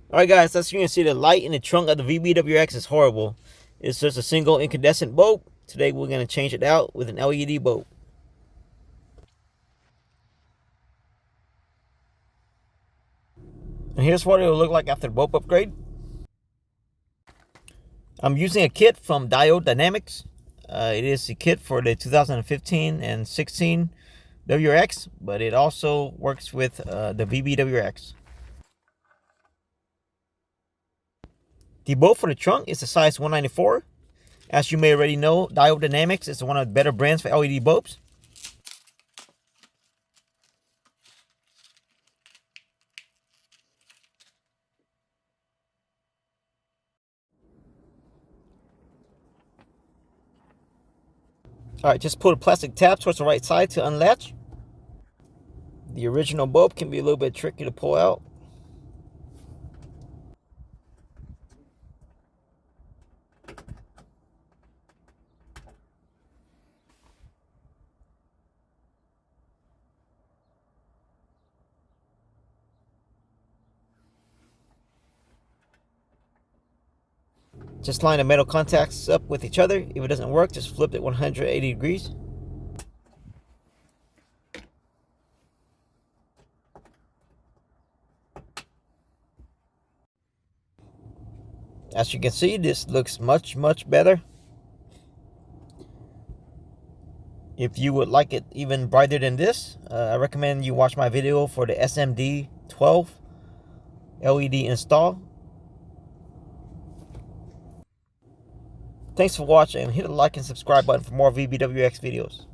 Alright guys, as you can see, the light in the trunk of the VB WRX is horrible. It's just a single incandescent bulb. Today we're going to change it out with an LED bulb. And here's what it will look like after the bulb upgrade. I'm using a kit from Diode Dynamics. It is a kit for the 2015 and 16 WRX, but it also works with the VB WRX. The bulb for the trunk is a size 194. As you may already know, Diode Dynamics is one of the better brands for LED bulbs. Alright, just pull the plastic tab towards the right side to unlatch. The original bulb can be a little bit tricky to pull out. Just line the metal contacts up with each other. If it doesn't work, just flip it 180 degrees. As you can see, this looks much better. If you would like it even brighter than this, I recommend you watch my video for the SMD 12 LED install. Thanks for watching, and hit the like and subscribe button for more VB WRX videos.